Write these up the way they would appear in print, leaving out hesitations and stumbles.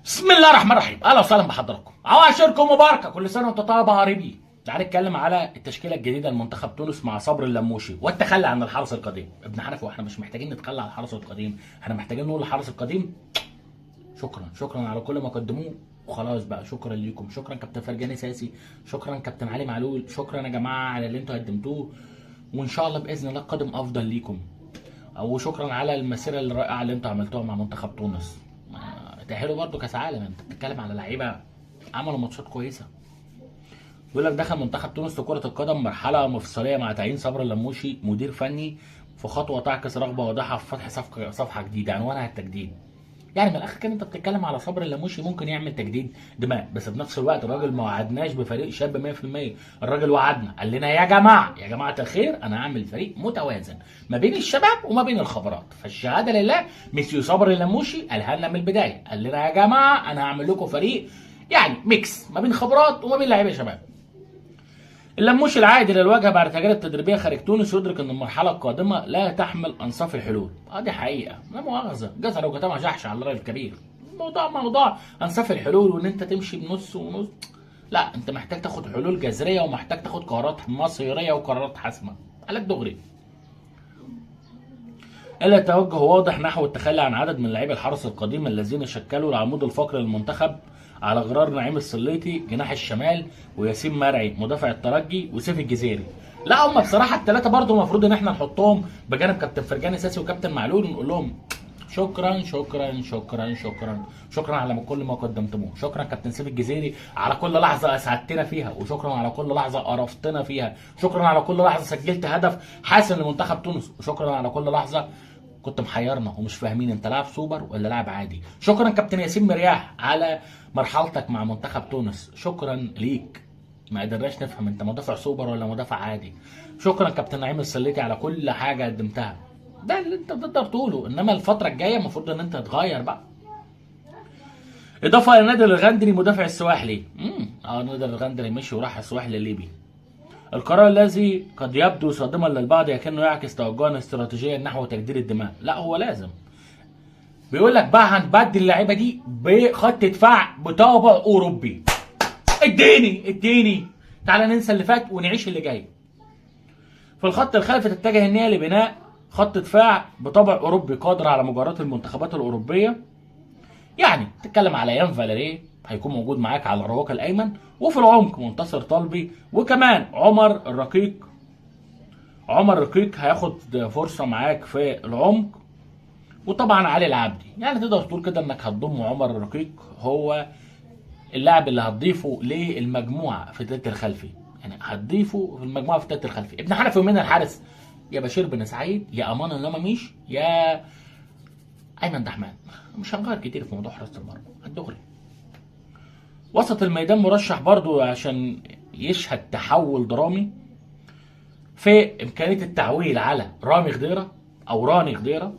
بسم الله الرحمن الرحيم، اهلا وسهلا بحضراتكم. عواشركم مباركه، كل سنه وانت طيب يا قريبي. تعال نتكلم على التشكيله الجديده لمنتخب تونس مع صبر اللموشي والتخلي عن الحرس القديم. ابن حنفي، واحنا مش محتاجين نتخلى عن الحرس القديم، احنا محتاجين نقول للحرس القديم شكرا على كل ما قدموه وخلاص بقى. شكرا ليكم، شكرا كابتن فرجاني ساسي، شكرا كابتن علي معلول، شكرا يا جماعه على اللي انتوا قدمتوه، وان شاء الله باذن الله قادم افضل ليكم. او شكرا على المسيره الرائعه اللي انتوا عملتوها مع منتخب تونس. تأهلوا برضه كاس عالم، انت بتتكلم على لعيبه عملوا ماتشات كويسه. بيقول لك دخل منتخب تونس لكره القدم مرحله مفصليه مع تعيين صبر اللموشي مدير فني في خطوه تعكس رغبه واضحه في فتح صفحه جديده عنوانها التجديد. يعني من الاخر كده انت بتتكلم على صبر اللموشي ممكن يعمل تجديد دماء، بس في نفس الوقت الراجل ما وعدناش بفريق شاب 100%. الراجل وعدنا، قال لنا يا جماعه الخير انا هعمل فريق متوازن ما بين الشباب وما بين الخبرات. فالشهاده لله، مسيو صبر اللموشي قالها لنا من البدايه، قال لنا يا جماعه انا هعمل لكم فريق يعني ميكس ما بين خبرات وما بين لعيبه شباب. اللموشي العادي للواجهه بعد تجارب تدريبيه خارج تونس يدرك ان المرحله القادمه لا تحمل انصاف الحلول. دي حقيقه، لا مؤاخذه، جزر وجتامه جحش على الراجل الكبير. موضوع انصاف الحلول وان انت تمشي بنص ونص، لا، انت محتاج تاخد حلول جذريه ومحتاج تاخد قرارات مصيريه وقرارات حاسمه على الدغري. الا توجه واضح نحو التخلي عن عدد من لاعبي الحرس القديم الذين شكلوا العمود الفقري للمنتخب، على غرار نعيم السليطي جناح الشمال، وياسين مرعي مدافع الترجي، وسيف الجزيري. لا، هم بصراحه الثلاثه برضه المفروض ان احنا نحطهم بجانب كابتن فرجاني ساسي وكابتن معلول ونقول لهم شكرا على كل ما قدمتموه. شكرا كابتن سيف الجزيري على كل لحظه اسعدتنا فيها، وشكرا على كل لحظه قرفتنا فيها، شكرا على كل لحظه سجلت هدف حاسم لمنتخب تونس، وشكرا على كل لحظه كنت محيرنا ومش فاهمين انت لاعب سوبر ولا لاعب عادي. شكرا كابتن ياسين مرياح على مرحلتك مع منتخب تونس، شكرا ليك، ما قدرناش نفهم انت مدافع سوبر ولا مدافع عادي. شكرا كابتن نعيم السليطي على كل حاجه قدمتها. ده اللي انت بتقدر تقوله، انما الفتره الجايه المفروض ان انت تتغير بقى. اضافه الى نادر الغندري مدافع السواحلي. نادر الغندري مشي وراح السواحلي الليبي. القرار الذي قد يبدو صادما للبعض لكنه يعكس توجها استراتيجيا نحو تجديد الدماء. لا، هو لازم. بيقول لك بقى هنبدل اللعيبه دي بخط دفاع بطابع اوروبي. اديني تعالى ننسى اللي فات ونعيش اللي جاي. في الخط الخلفي تتجه النية لبناء خط دفاع بطابع اوروبي قادر على مجاراة المنتخبات الاوروبيه. يعني تتكلم على يان فاليري هيكون موجود معاك على الرواق الايمن، وفي العمق منتصر طلبي، وكمان عمر الرقيق هياخد فرصه معاك في العمق، وطبعا علي العبدي. يعني تقدر تقول كده انك هتضم عمر الرقيق، هو اللاعب اللي هتضيفه للمجموعه في الثلث الخلفي. يعني هتضيفه في المجموعه في الثلث الخلفي. ابن حنفي من الحارس يا بشير بن سعيد يا امان اللمميش يا ايمن دحمان. مش هنغير كتير في موضوع حراسه المرمى الدغري. وسط الميدان مرشح برضو عشان يشهد تحول درامي في امكانيه التعويل على رامي خضيره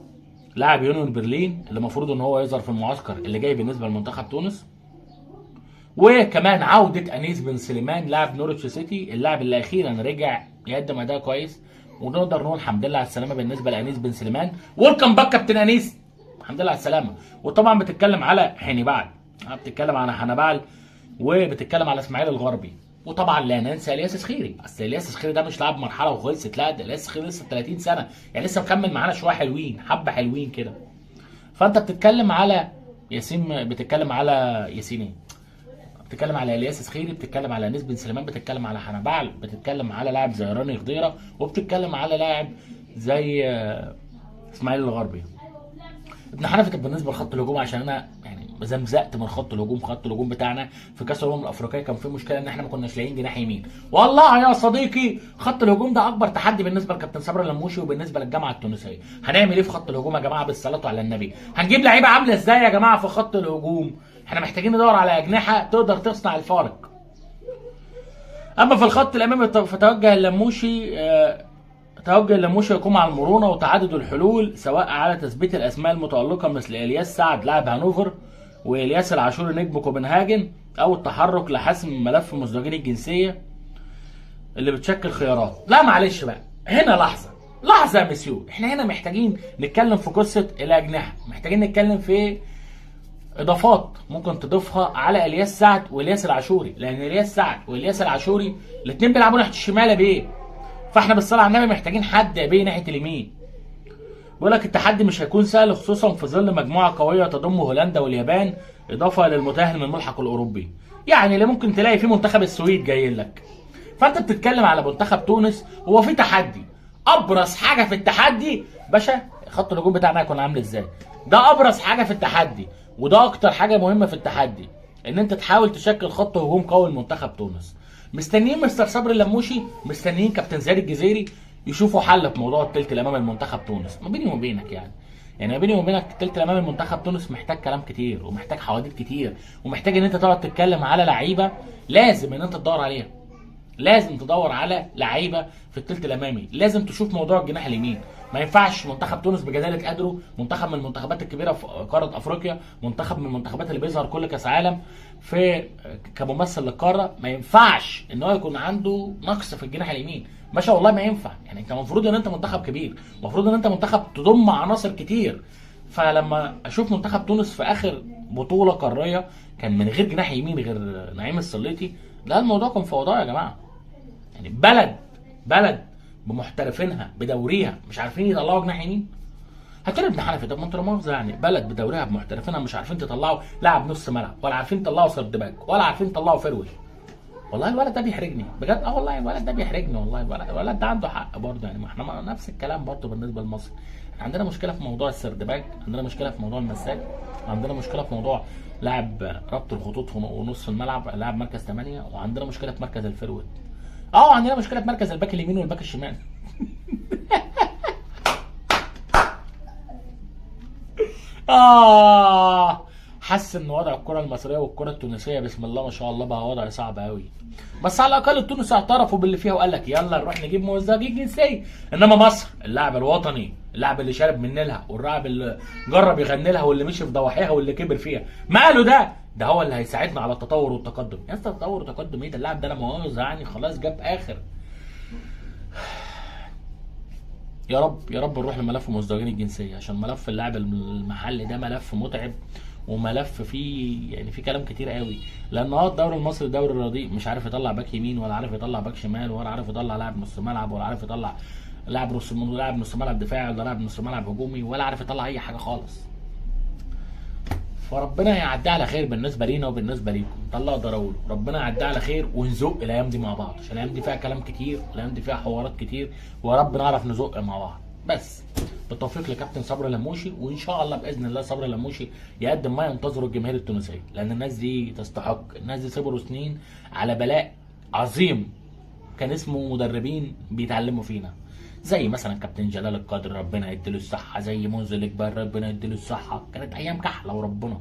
لاعب يونيون برلين اللي المفروض ان هو يظهر في المعسكر اللي جاي بالنسبه لمنتخب تونس. وكمان عوده انيس بن سليمان لاعب نورتش سيتي، اللاعب اللي اخيرا رجع يقدم اداء كويس، ونقدر نقول الحمد لله على السلامه بالنسبه لانيس بن سليمان. ويلكم باك كابتن انيس، الحمد لله على السلامه. وطبعا بتتكلم على حنيبال، بتتكلم على حنبال، وبتتكلم على اسماعيل الغربي، وطبعا لا ننسى الياس سخيري. اصل الياس سخيري ده مش لاعب مرحله وخلصت، لا، ده الياس سخيري لسه 30 سنه، يعني لسه مكمل معانا شويه حلوين، حبه حلوين كده. فانت بتتكلم على بتتكلم على بتتكلم على الياس سخيري، بتتكلم على انيس بن سليمان، بتتكلم على حنبال، بتتكلم على لاعب زي راني خضيره، وبتتكلم على لاعب زي اسماعيل الغربي. ابن حنفي كان بالنسبه لخط الهجوم، عشان انا يعني زمزقت من خط الهجوم بتاعنا في كاس الامم الافريقيه، كان في مشكله ان احنا ما كناش لاقيين جناح يمين. والله يا صديقي خط الهجوم ده اكبر تحدي بالنسبه لكابتن صبري اللموشي وبالنسبه للجامعه التونسيه. هنعمل ايه في خط الهجوم يا جماعه بالصلاه على النبي؟ هنجيب لعيبه عامله ازاي يا جماعه في خط الهجوم؟ احنا محتاجين ندور على اجنحه تقدر تصنع الفارق. اما في الخط الامامي فتوجه اللموشي يقوم على المرونه وتعدد الحلول، سواء على تثبيت الاسماء المتالقه مثل الياس سعد لاعب هانوفر والياس العاشوري نجم كوبنهاجن، او التحرك لحسم ملف مزدوجين الجنسيه اللي بتشكل خيارات. لا معلش بقى، هنا لحظه يا مسيو، احنا هنا محتاجين نتكلم في قصه الاجنحه، محتاجين نتكلم في اضافات ممكن تضيفها على الياس سعد والياس العاشوري، لان الياس سعد والياس العاشوري الاثنين بيلعبوا ناحيه الشمال يا بيه. فاحنا بالصلاه على النبي محتاجين حد يا بيه ناحيه اليمين. بيقول لك التحدي مش هيكون سهل، خصوصا في ظل مجموعه قويه تضم هولندا واليابان، اضافه للمتاهل من الملحق الاوروبي. يعني اللي ممكن تلاقي فيه منتخب السويد جاي لك. فانت بتتكلم على منتخب تونس، هو في تحدي. ابرز حاجه في التحدي باشا خط الهجوم بتاعنا هيكون عامل ازاي. ده ابرز حاجه في التحدي، وده اكتر حاجه مهمه في التحدي، ان انت تحاول تشكل خط هجوم قوي لمنتخب تونس. مستنيين مستر صبري اللموشي، مستنيين كابتن زياد الجزيري يشوفوا حل في موضوع التلت الامامي لمنتخب تونس. ما بيني وما بينك يعني ما بيني وما بينك التلت الامامي لمنتخب تونس محتاج كلام كتير، ومحتاج حواديت كتير، ومحتاج ان انت تقعد تتكلم على لعيبه لازم ان انت تدور عليها. لازم تدور على لعيبه في الثلث الامامي، لازم تشوف موضوع الجناح اليمين. ما ينفعش منتخب تونس بجلاله قدره، منتخب من المنتخبات الكبيره في قاره افريقيا، منتخب من المنتخبات اللي بيظهر كل كاس عالم في كممثل للقاره، ما ينفعش ان هو يكون عنده نقص في الجناح اليمين. ما شاء الله ما ينفع. يعني انت المفروض ان انت منتخب كبير، المفروض ان انت منتخب تضم عناصر كتير. فلما اشوف منتخب تونس في اخر بطوله قاريه كان من غير جناح يمين غير نعيم السليطي، لا الموضوع كان فوضى يا جماعه. يعني بلد بمحترفينها بدوريها مش عارفين يطلعوا جناح يمين. هتقول ابن حنفي، طب ما انت لا مؤاخذه يعني بلد بدوريها بمحترفينها مش عارفين تطلعوا لاعب نص ملعب، ولا عارفين تطلعوا سرد باك، ولا عارفين تطلعوا فروش. والله الولد ده بيحرجني بجد. والله الولد ده بيحرجني والله. الولد ده عنده حق برضه. يعني ما احنا نفس الكلام برضه بالنسبه لمصر. عندنا مشكله في موضوع السرد باك، عندنا مشكله في موضوع المساك، عندنا مشكله في موضوع لاعب ربط الخطوط ونص الملعب، لاعب مركز 8، وعندنا مشكله في مركز الفروت. عندنا مشكله في مركز الباك اليمين والباك الشمال. حاسس ان وضع الكره المصريه والكره التونسيه بسم الله ما شاء الله بقى وضع صعب قوي. بس على الاقل التونس اعترفوا باللي فيها وقال لك يلا نروح نجيب موظفين جنسيه. انما مصر اللاعب الوطني، اللاعب اللي شارب من نيلها، واللاعب اللي جرب يغني لها، واللي مشي في ضواحيها، واللي كبر فيها، ماله ده هو اللي هيساعدنا على التطور والتقدم. يا اسطى تطور وتقدم ايه ده؟ اللاعب ده انا مؤاخذه يعني خلاص جاب اخر. يا رب نروح لملف مزدوجين الجنسيه، عشان ملف اللاعب المحلي ده ملف متعب، وملف فيه يعني فيه كلام كتير قوي. لان الدوري المصري دوري رديء، مش عارف يطلع باك يمين، ولا عارف يطلع باك شمال، ولا عارف يطلع لاعب نص ملعب، ولا عارف يطلع لاعب نص ملعب دفاعي، ولا لاعب نص ملعب هجومي، ولا عارف يطلع اي حاجه خالص. فربنا يعدي على خير بالنسبه لينا وبالنسبه ليكم. ده اللي اقدر اقوله. ربنا يعدي على خير ونزق الايام دي مع بعض، عشان الايام دي فيها كلام كتير، والايام دي فيها حوارات كتير، ويا رب نعرف نزق مع بعض. بس بالتوفيق لكابتن صبري اللموشي، وان شاء الله باذن الله صبري اللموشي يقدم ما ينتظره الجماهير التونسيه، لان الناس دي تستحق. الناس دي صبروا سنين على بلاء عظيم كان اسمه مدربين بيتعلموا فينا، زي مثلا كابتن جلال القادر ربنا يديله الصحه، زي منزل اجبار ربنا يديله الصحه. كانت ايام كحله وربنا.